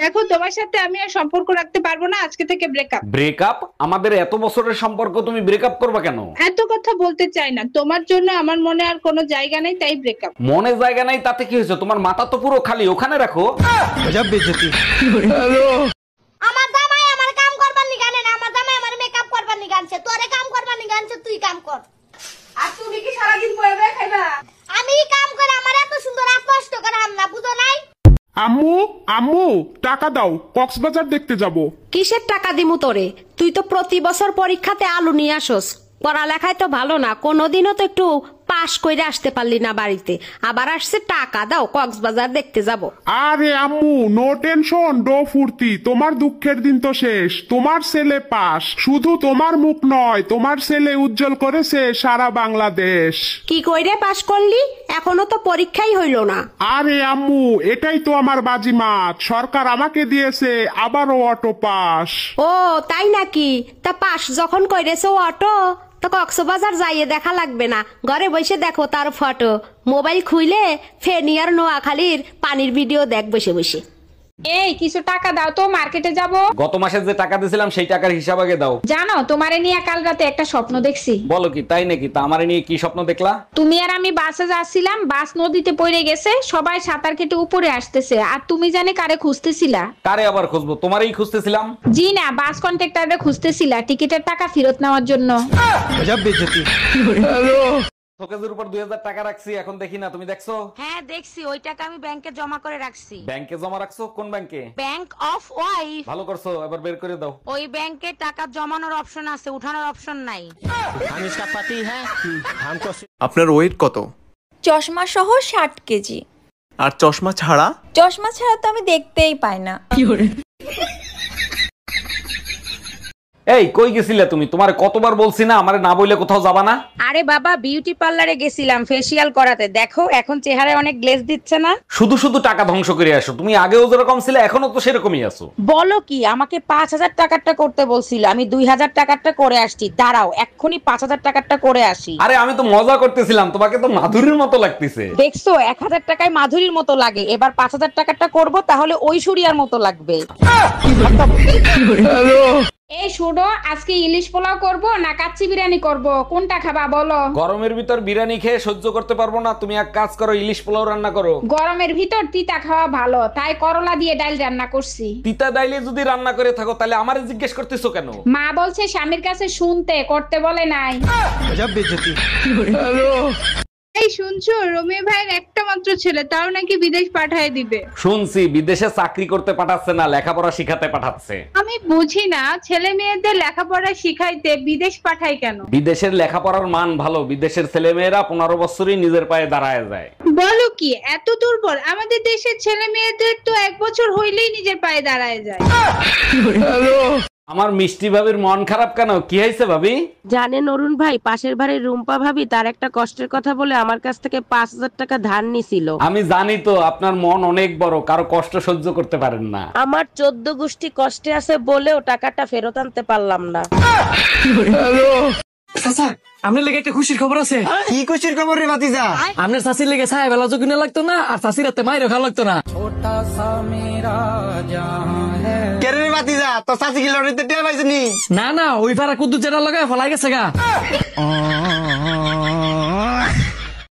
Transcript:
দেখো তোমার সাথে আমি আর সম্পর্ক রাখতে পারবো না, আজকে থেকে ব্রেকআপ। ব্রেকআপ? আমাদের এত বছরের সম্পর্ক, তুমি ব্রেকআপ করবে কেন? এত কথা বলতে চাই না, তোমার জন্য আমার মনে আর কোনো জায়গা নেই, তাই ব্রেকআপ। মনে জায়গা নাই তাতে কি হয়েছে? তোমার মাথা তো পুরো খালি, ওখানে রাখো। গজব বেইজ্জতি। হ্যালো, আমার জামাই আমার কাম করবার নি গানে না, আমার জামাই আমার মেকআপ করবার নি গানছে, তোরে কাম করবার নি গানছে, তুই কাম কর। আর তুমি কি সারা দিন বয়ে বয়ে খাইবা? আমি কাম করে আমার এত সুন্দর আর কষ্ট করে না, বুঝো নাই? আম্মু আম্মু টাকা দাও, কক্সবাজার দেখতে যাব। কিসের টাকা দিমু তোরে? তুই তো প্রতি বছর পরীক্ষাতে আলু নিয়ে আসস, পড়ালেখায় তো ভালো না, কোনোদিনও তো একটু পাশ কইরে আসতে পারলি না বাড়িতে, আবার আসছে টাকা দাও কক্সবাজার দেখতে যাব। আরে আম্মু, নো টেনশন, ডো ফুর্তি, তোমার দুঃখের দিন তো শেষ। তোমার ছেলে পাস, শুধু তোমার মুখ নয়, তোমার ছেলে উজ্জ্বল করেছে সারা বাংলাদেশ। কি কইরে পাশ করলি? এখনো তো পরীক্ষাই হইল না। আরে আম্মু, এটাই তো আমার বাজিমাত, সরকার আমাকে দিয়েছে আবারও অটো পাস। ও তাই নাকি? তা পাশ যখন কইরেছে অটো, তো কক্সবাজার যাইয়ে দেখা লাগবে না, ঘরে বসে দেখো তার ফটো, মোবাইল খুইলে ফেনী আর নোয়াখালীর পানির ভিডিও দেখ বসে বসে। এই কিছু টাকা দাও তো, মার্কেটে যাব। গত মাসে যে টাকা দিয়েছিলাম সেই টাকার হিসাব আগে দাও। জানো তোমারে নিয়ে কাল রাতে একটা স্বপ্ন দেখছি। বলো কি? তাই নাকি? তা আমারে নিয়ে কি স্বপ্ন দেখলা? তুমি আর আমি বাসে যাচ্ছিলাম, বাস নদীতে পড়ে গেছে, সবাই সাঁতার কেটে উপরে আসতেছে, আর তুমি জানে কারে খুঁজতেছিলা? কারে আবার খুঁজবো? তোমারই খুঁজতেছিলাম। জি না, বাস কন্ট্রাক্টরে খুঁজতেছিলা টিকিটের টাকা ফেরত নেওয়ার জন্য। গজব বেইজ্জতি। হ্যালো, শোকেজের উপর 2000 টাকা রাখছি, এখন দেখি না, তুমি দেখছো? হ্যাঁ দেখছি, ওই টাকা আমি ব্যাংকে জমা করে রাখছি। ব্যাংকে জমা রাখছো? কোন ব্যাংকে? Bank of wife. ভালো করছো, এবার বের করে দাও। ওই ব্যাংকে টাকা জমানোর অপশন আছে, উঠানোর অপশন নাই। আপনার ওয়েট কত? চশমা সহ 60 কেজি। আর চশমা ছাড়া? চশমা ছাড়া তো আমি দেখতেই পাই না। এই কই গেছিলে তুমি? তোমার কতবার বলছি না আমারে না বইলে কোথাও যাবা না? আরে বাবা, বিউটি পার্লারে গেছিলাম ফেসিয়াল করাতে, দেখো এখন চেহারায় অনেক গ্লেজ দিচ্ছে না? শুধু শুধু টাকা ধ্বংস করে আসো। তুমি আগেও যেরকম ছিলে এখনো তো সেরকমই আছো। বলো কি? আমাকে 5000 টাকারটা করতে বলছিল, আমি 2000 টাকারটা করে আসছি। দাঁড়াও এক্ষুনি 5000 টাকারটা করে আসি। আরে আমি তো মজা করতেছিলাম, তোমাকে তো মাধুরীর মতো লাগতেছে। দেখছো 1000 টাকায় মাধুরীর মতো লাগে, এবার 5000 টাকারটা করব, তাহলে ঐশ্বরিয়ার মতো লাগবে। এই শুনো, আজকে ইলিশ পোলাও করব না কাচ্চি বিরিয়ানি করব, কোনটা খাবা বলো? গরমের ভিতর বিরিয়ানি খেয়ে সহ্য করতে পারবো না, তুমি এক কাজ করো, ইলিশ পোলাও রান্না করো। গরমের ভিতর তিতা খাওয়া ভালো, তাই করলা দিয়ে ডাল রান্না করছি। তিতা ডাইলে যদি রান্না করে থাকো তাহলে আমারে জিজ্ঞেস করতেছো কেন? মা বলছে স্বামীর কাছে শুনতে, করতে বলে নাই। গজব বেইজ্জতি। হ্যালো, এই শুনছো, রমি ভাইয়ের একটা মাত্র ছেলে, তাও নাকি বিদেশ পাঠায় দিবে। শুনছি বিদেশে চাকরি করতে পাঠাচ্ছে না, লেখাপড়া শিখাতে পাঠাচ্ছে। আমি বুঝি না, ছেলে মেয়েদের লেখাপড়া শিখাইতে বিদেশ পাঠায় কেন? বিদেশের লেখাপড়ার মান ভালো, বিদেশের ছেলে মেয়েরা 15 বছরই নিজের পায়ে দাঁড়ায় যায়। বলো কি? এত দুর্বল? আমাদের দেশের ছেলে মেয়েদের তো 1 বছর হইলেই নিজের পায়ে দাঁড়ায় যায়। হ্যালো, আমার মিষ্টি ভাবির মন খারাপ কেন? কি হয়েছে ভাবি? জানেন অরুণ ভাই, পাশের বাড়ির রুম্পা ভাবি তার একটা কষ্টের কথা বলে আমার কাছ থেকে 5000 টাকা ধার নিছিল। আমি জানি তো আপনার মন অনেক বড়, কারো কষ্ট সহ্য করতে পারেন না। আমার 14 গোষ্ঠী কষ্টে আছে বলেও টাকাটা ফেরত আনতে পারলাম না। হ্যালো, চাচা, আপনার লেগে একটা খুশির খবর আছে। কি খুশির খবর রে ভাতিজা? আপনার চাষির লেগে ছায়া বেলা কিনা লাগতো না, আর চাষির হাতে মাইরে খাওয়া লাগতো না। কেরে রে ভাতিজা, তো চাচি কি লড়াইতে টের পাইছনি? না না, ওই পাড়া কুদ্দু জেলা লাগায় ফলাই গেছে গা।